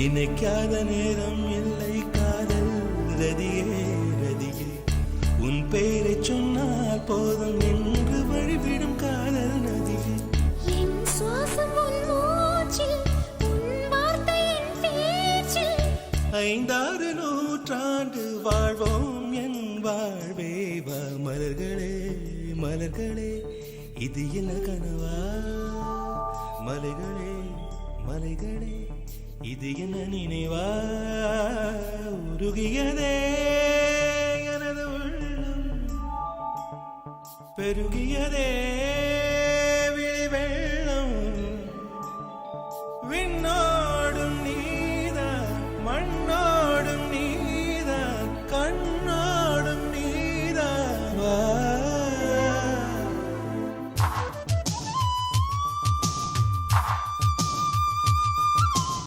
நினைக்காத நேரம் இல்லை காதல் ரதியே ரதியே உன் பேரை சொன்னால் போதும் என்று வழிவிடும் காதல் நதியே என் சுவாசம் உன் மூச்சில் உன் வார்த்தை என் பேச்சில் 5-6 நூற்றாண்டு வாழ்வோம் என் வாழ்வே வா மலர்களே மலர்களே இது என்ன கனவா மலைகளே மலைகளே இது என்ன நினைவா உருகியதே எனது உள்ளம் பெருகியதே விழி வெள்ளம் விண்ணோ